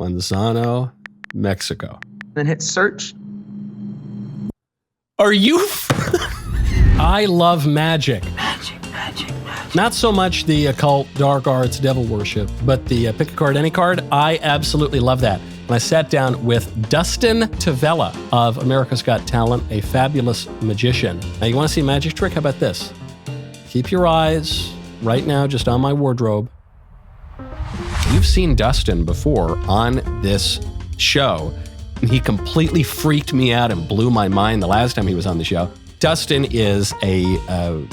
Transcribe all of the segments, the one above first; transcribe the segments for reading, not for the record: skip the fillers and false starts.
Manzano, Mexico. Then hit search. Are you? I love magic. Magic. Not so much the occult, dark arts, devil worship, but the pick a card, any card. I absolutely love that. And I sat down with Dustin Tavella of America's Got Talent, a fabulous magician. Now, you want to see a magic trick? How about this? Keep your eyes right now just on my wardrobe. You've seen Dustin before on this show. He completely freaked me out and blew my mind the last time he was on the show. Dustin is a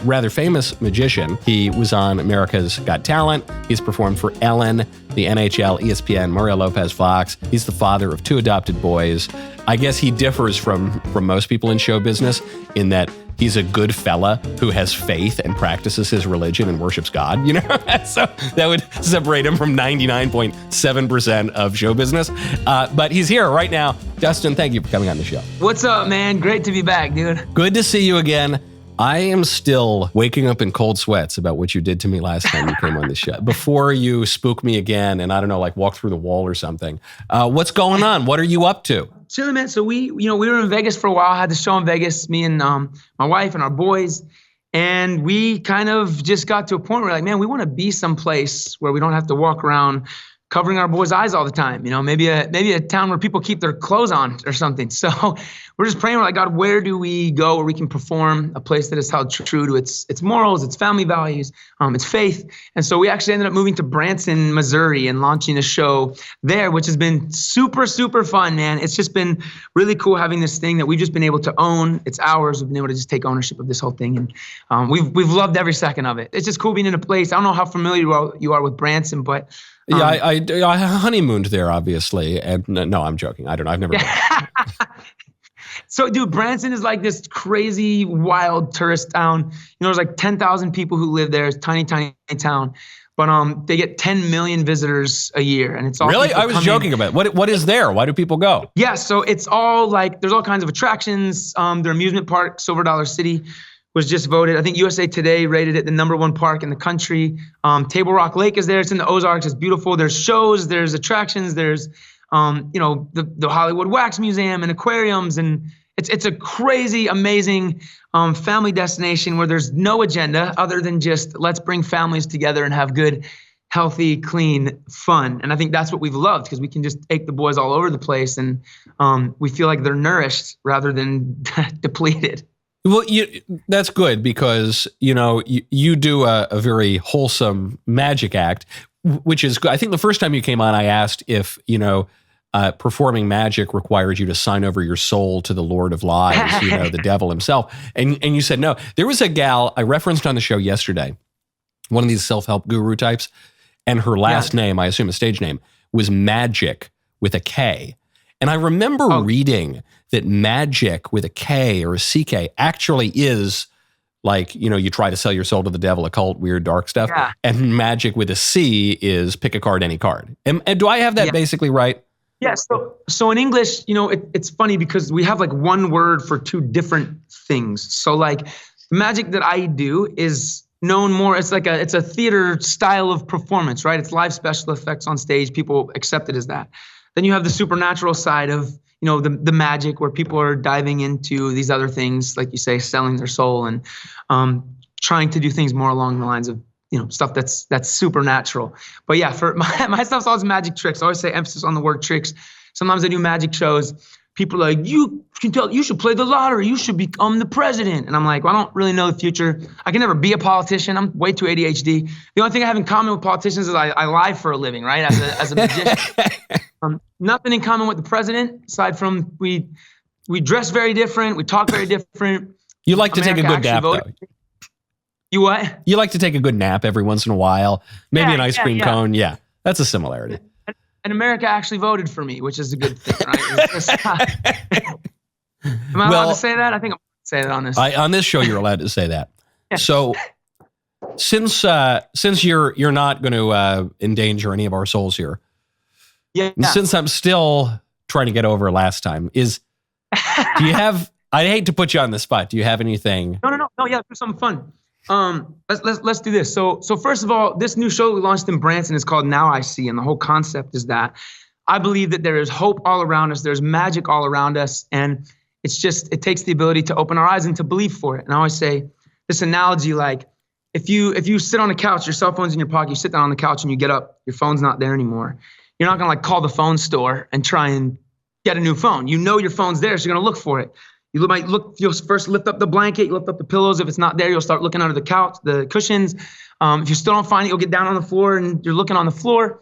rather famous magician. He was on America's Got Talent. He's performed for Ellen, the NHL, ESPN, Mario Lopez, Fox. He's the father of 2 adopted boys. I guess he differs from most people in show business in that he's a good fella who has faith and practices his religion and worships God, you know? So that would separate him from 99.7% of show business. But he's here right now. Dustin, thank you for coming on the show. What's up, man? Great to be back, dude. Good to see you again. I am still waking up in cold sweats about what you did to me last time you came on the show. Before you spook me again and I don't know, like walk through the wall or something. What's going on? What are you up to? Chilling, man. So we were in Vegas for a while. I had the show in Vegas, me and my wife and our boys. And we kind of just got to a point where like, man, we want to be someplace where we don't have to walk around covering our boys' eyes all the time. You know, maybe a town where people keep their clothes on or something. So we're just praying, we're like, God, where do we go where we can perform a place that is held true to its morals, its family values, its faith. And so we actually ended up moving to Branson, Missouri and launching a show there, which has been super, super fun, man. It's just been really cool having this thing that we've just been able to own. It's ours. We've been able to just take ownership of this whole thing. And we've loved every second of it. It's just cool being in a place. I don't know how familiar you are with Branson, but yeah, I honeymooned there, obviously. And no, I'm joking. I've never been. So, dude, Branson is like this crazy, wild tourist town. You know, there's like 10,000 people who live there. It's a tiny, tiny town. But they get 10 million visitors a year. And it's all really? I was joking about it. What is there? Why do people go? Yeah, so it's all like, there's all kinds of attractions. Their amusement park, Silver Dollar City, was just voted. I think USA Today rated it the #1 park in the country. Table Rock Lake is there. It's in the Ozarks. It's beautiful. There's shows. There's attractions. There's, the Hollywood Wax Museum and aquariums. And it's a crazy, amazing family destination where there's no agenda other than just let's bring families together and have good, healthy, clean fun. And I think that's what we've loved because we can just take the boys all over the place and we feel like they're nourished rather than depleted. Well, that's good because, you do a very wholesome magic act, which is good. I think the first time you came on, I asked if, performing magic required you to sign over your soul to the Lord of Lies, the devil himself. And you said no. There was a gal I referenced on the show yesterday, one of these self-help guru types, and her last name, I assume a stage name, was Magic with a K. And I remember reading that magic with a K or a CK actually is like, you try to sell your soul to the devil, occult, weird, dark stuff. Yeah. And magic with a C is pick a card, any card. And do I have that basically right? Yeah. So in English, it's funny because we have like one word for 2 different things. So like the magic that I do is known more, it's a theater style of performance, right? It's live special effects on stage. People accept it as that. Then you have the supernatural side of, the magic where people are diving into these other things, like you say, selling their soul and trying to do things more along the lines of, stuff that's supernatural. But yeah, for my stuff's always magic tricks. I always say emphasis on the word tricks. Sometimes I do magic shows. People are like, you can tell, you should play the lottery. You should become the president. And I'm like, well, I don't really know the future. I can never be a politician. I'm way too ADHD. The only thing I have in common with politicians is I lie for a living, right? As a magician. Nothing in common with the president, aside from we dress very different. We talk very different. You like to take a good nap, though. You what? You like to take a good nap every once in a while. Maybe an ice cream cone. Yeah, that's a similarity. And America actually voted for me, which is a good thing, right? Am I allowed to say that? I think I'm allowed to say that on this. On this show, you're allowed to say that. Yeah. So since you're not going to endanger any of our souls here, since I'm still trying to get over last time, do you have? I hate to put you on the spot. Do you have anything? No. Yeah, do something fun. Let's do this. So first of all, this new show we launched in Branson is called Now I See, and the whole concept is that I believe that there is hope all around us. There's magic all around us. And it takes the ability to open our eyes and to believe for it. And I always say this analogy, like if you sit on a couch, your cell phone's in your pocket, you sit down on the couch and you get up, your phone's not there anymore. You're not going to like call the phone store and try and get a new phone. You know your phone's there, so you're going to look for it. You'll first lift up the blanket, you lift up the pillows. If it's not there, you'll start looking under the couch, the cushions. If you still don't find it, you'll get down on the floor and you're looking on the floor.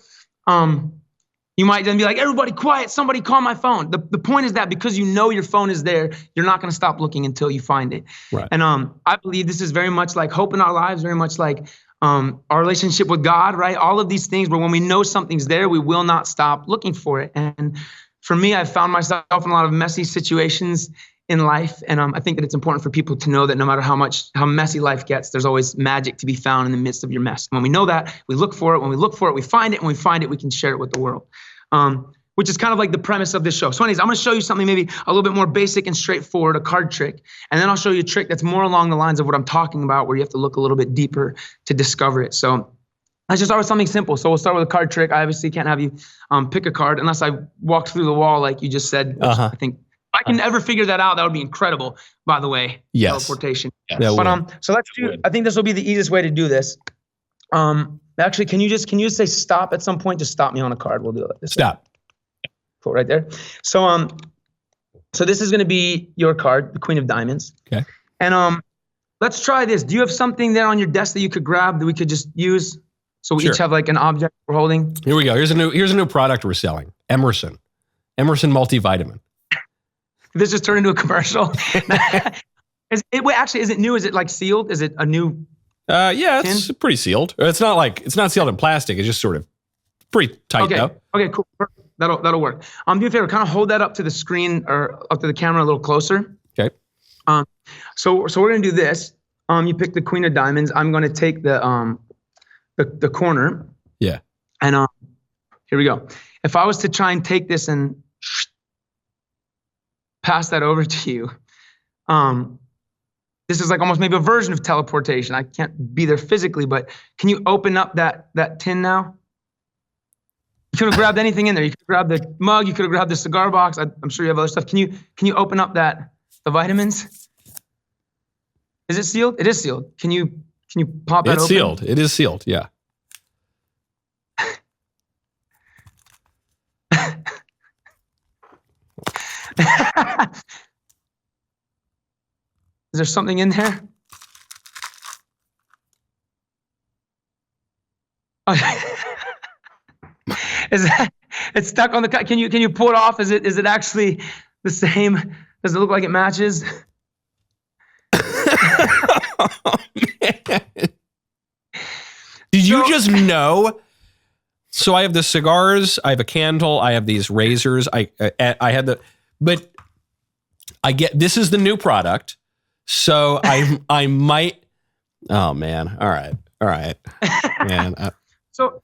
You might then be like, everybody quiet, somebody call my phone. The point is that because you know your phone is there, you're not going to stop looking until you find it. Right. And I believe this is very much like hope in our lives, very much like our relationship with God, right? All of these things where when we know something's there, we will not stop looking for it. And for me, I've found myself in a lot of messy situations in life. And I think that it's important for people to know that no matter how messy life gets, there's always magic to be found in the midst of your mess. And when we know that, we look for it. When we look for it, we find it. When we find it, we can share it with the world, which is kind of like the premise of this show. So anyways, I'm going to show you something maybe a little bit more basic and straightforward, a card trick. And then I'll show you a trick that's more along the lines of what I'm talking about, where you have to look a little bit deeper to discover it. So let's just start with something simple. So we'll start with a card trick. I obviously can't have you pick a card unless I walked through the wall like you just said, which I think if I can ever figure that out, that would be incredible, by the way. Yes. Teleportation. Yes. But so let's do, I think this will be the easiest way to do this. Actually, can you just say stop at some point? Just stop me on a card. We'll do it. Stop. Cool, right there. So this is going to be your card, the Queen of Diamonds. Okay. And let's try this. Do you have something there on your desk that you could grab that we could just use? So we Sure. each have like an object we're holding. Here we go. Here's a new product we're selling. Emerson multivitamin. This just turned into a commercial. Is it new? Is it like sealed? Is it a new? Yeah, it's pretty sealed. It's not sealed in plastic. It's just sort of pretty tight though. Okay, cool. Perfect. That'll work. Do me a favor, kind of hold that up to the screen or up to the camera a little closer. Okay. So we're gonna do this. You pick the Queen of Diamonds. I'm gonna take the corner. Yeah. And here we go. If I was to try and take this and pass that over to you, this is like almost maybe a version of teleportation. I can't be there physically, but can you open up that tin now? You could have grabbed anything in there. You could have grabbed the mug. You could have grabbed the cigar box. I'm sure you have other stuff. Can you open up the vitamins? Is it sealed? It is sealed. Can you pop that open? It's sealed. It is sealed. Yeah. Is there something in there? It's stuck on the cut. Can you pull it off? Is it actually the same? Does it look like it matches? Oh, man. Did you just know? So I have the cigars, I have a candle, I have these razors. I had but I get, this is the new product. So I might, oh man. All right. Man. So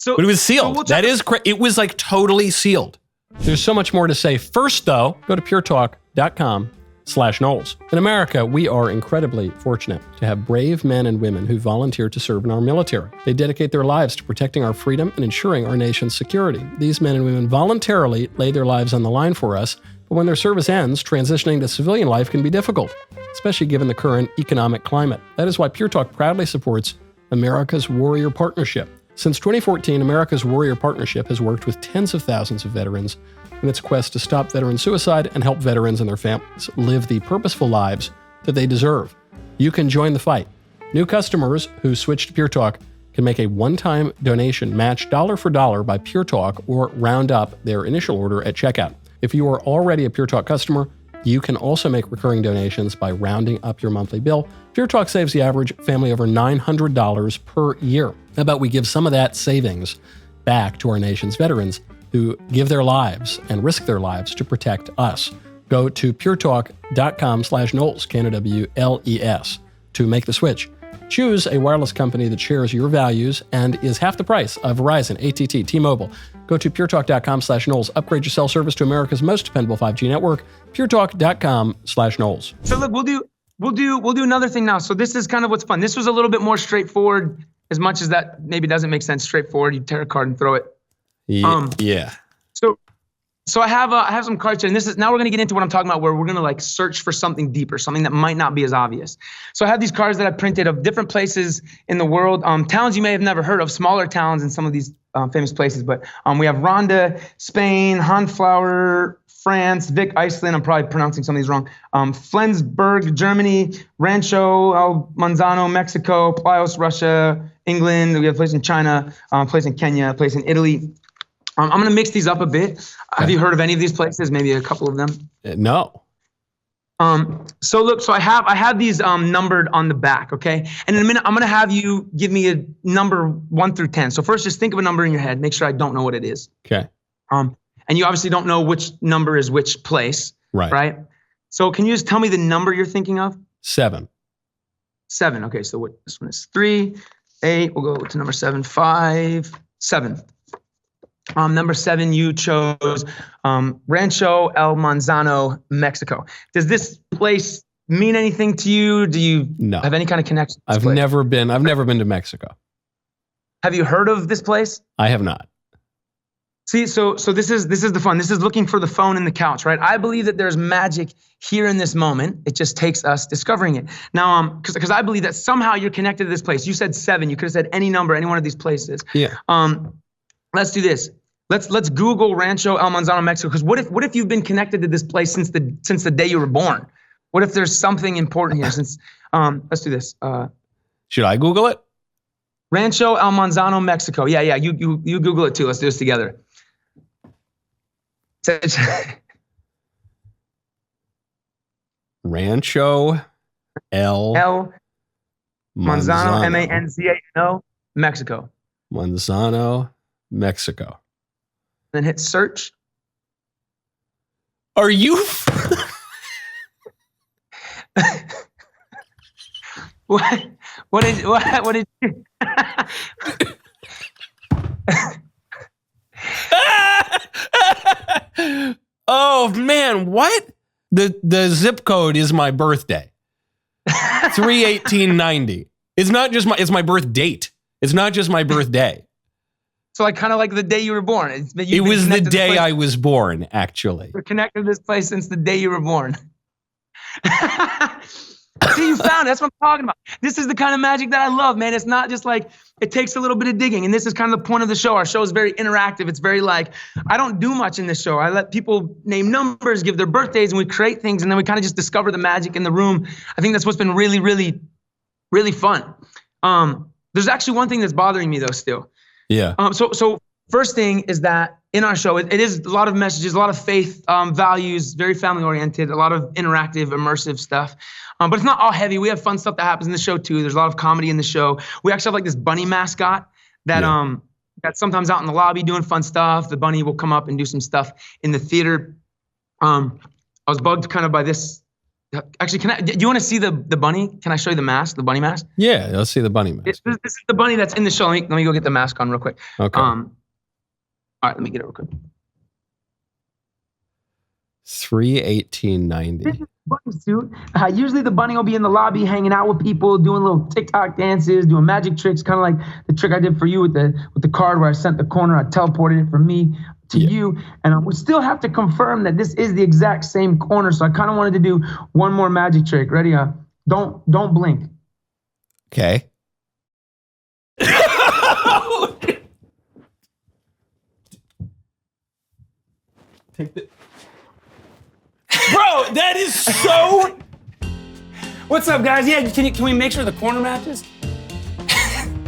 But it was sealed. It was like totally sealed. There's so much more to say. First though, go to puretalk.com/Knowles. In America, we are incredibly fortunate to have brave men and women who volunteer to serve in our military. They dedicate their lives to protecting our freedom and ensuring our nation's security. These men and women voluntarily lay their lives on the line for us, but when their service ends, transitioning to civilian life can be difficult, especially given the current economic climate. That is why Pure Talk proudly supports America's Warrior Partnership. Since 2014, America's Warrior Partnership has worked with tens of thousands of veterans in its quest to stop veteran suicide and help veterans and their families live the purposeful lives that they deserve. You can join the fight. New customers who switch to Pure Talk can make a one-time donation matched dollar for dollar by Pure Talk or round up their initial order at checkout. If you are already a Pure Talk customer, you can also make recurring donations by rounding up your monthly bill. Pure Talk saves the average family over $900 per year. How about we give some of that savings back to our nation's veterans who give their lives and risk their lives to protect us? Go to puretalk.com/Knowles, Knowles, to make the switch. Choose a wireless company that shares your values and is half the price of Verizon, AT&T, T-Mobile. Go to puretalk.com/Knowles. Upgrade your cell service to America's most dependable 5G network. puretalk.com/Knowles. So look, we'll do another thing now. So this is kind of what's fun. This was a little bit more straightforward, as much as that maybe doesn't make sense straightforward. You tear a card and throw it. Yeah. So I have some cards here, and now we're gonna get into what I'm talking about, where we're gonna like search for something deeper, something that might not be as obvious. So I have these cards that I printed of different places in the world, towns you may have never heard of, smaller towns in some of these famous places. But we have Ronda, Spain, Hanflower, France, Vic, Iceland. I'm probably pronouncing some of these wrong. Flensburg, Germany, Rancho El Manzano, Mexico, Playos, Russia, England. We have a place in China, a place in Kenya, a place in Italy. I'm going to mix these up a bit. Okay. Have you heard of any of these places? Maybe a couple of them? No. So look, I have these numbered on the back, okay? And in a minute, I'm going to have you give me a number 1 through 10. So first, just think of a number in your head. Make sure I don't know what it is. Okay. And you obviously don't know which number is which place. Right? So can you just tell me the number you're thinking of? 7. 7. Okay, so this one is 3, 8. We'll go to number 7, 5, 7. Number 7, you chose Rancho El Manzano, Mexico. Does this place mean anything to you? Do you have any kind of connection to this place? I've never been to Mexico. Have you heard of this place? I have not. See, so this is the fun. This is looking for the phone in the couch, right? I believe that there's magic here in this moment. It just takes us discovering it. Now, because I believe that somehow you're connected to this place. You said 7. You could have said any number, any one of these places. Yeah. Let's do this. Let's Google Rancho El Manzano, Mexico. Because what if you've been connected to this place since the day you were born? What if there's something important here? Let's do this. Should I Google it? Rancho El Manzano, Mexico. Yeah. You Google it too. Let's do this together. Rancho El Manzano, M-A-N-Z-A-N-O, Mexico. Manzano, Mexico. Then hit search. Are you? What did you? Oh man, what? The zip code is my birthday. 3/18/90. It's not just it's my birth date. It's not just my birthday. So like kind of like the day you were born. It was the day I was born, actually. You're connected to this place since the day you were born. See, you found it. That's what I'm talking about. This is the kind of magic that I love, man. It's not just like, it takes a little bit of digging. And this is kind of the point of the show. Our show is very interactive. It's very like, I don't do much in this show. I let people name numbers, give their birthdays, and we create things. And then we kind of just discover the magic in the room. I think that's what's been really, really, really fun. There's actually one thing that's bothering me though still. Yeah. So first thing is that in our show, it is a lot of messages, a lot of faith values, very family oriented, a lot of interactive, immersive stuff. But it's not all heavy. We have fun stuff that happens in the show too. There's a lot of comedy in the show. We actually have like this bunny mascot that that's sometimes out in the lobby doing fun stuff. The bunny will come up and do some stuff in the theater. I was bugged kind of by this. Actually, do you want to see the bunny? Can I show you the mask, the bunny mask? Yeah, let's see the bunny mask. This is the bunny that's in the show. Let me go get the mask on real quick. Okay. All right, let me get it real quick. 3/18/90. Bunny suit. Usually the bunny will be in the lobby hanging out with people, doing little TikTok dances, doing magic tricks, kind of like the trick I did for you with the card where I sent the corner, I teleported it from me to you. And we still have to confirm that this is the exact same corner. So I kind of wanted to do one more magic trick. Ready? Don't blink. Okay. Take the... Bro, that is so... What's up, guys? Yeah, can we make sure the corner matches? It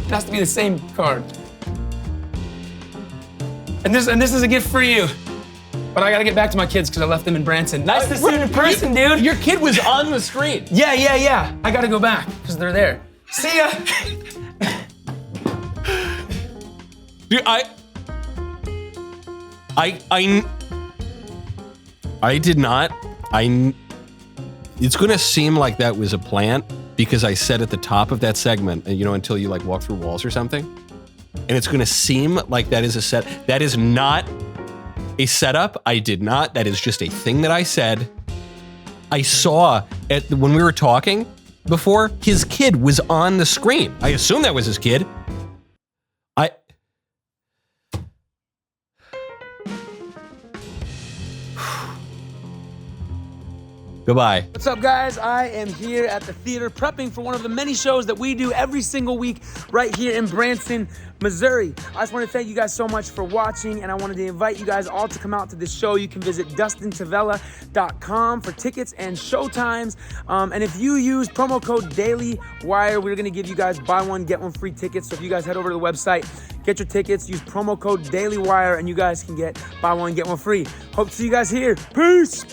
has to be the same card. And this is a gift for you. But I gotta get back to my kids because I left them in Branson. Nice to see you in person, dude. Your kid was on the screen. Yeah. I gotta go back because they're there. See ya. Dude, I did not. It's gonna seem like that was a plant because I said at the top of that segment, until you like walk through walls or something, and it's gonna seem like that is a set. That is not a setup. I did not. That is just a thing that I said. I saw when we were talking before, his kid was on the screen. I assume that was his kid. Goodbye. What's up, guys? I am here at the theater prepping for one of the many shows that we do every single week right here in Branson, Missouri. I just want to thank you guys so much for watching, and I wanted to invite you guys all to come out to this show. You can visit dustintavella.com for tickets and show times. And if you use promo code DailyWire, we're going to give you guys buy one, get one free tickets. So if you guys head over to the website, get your tickets, use promo code DailyWire, and you guys can get buy one, get one free. Hope to see you guys here. Peace!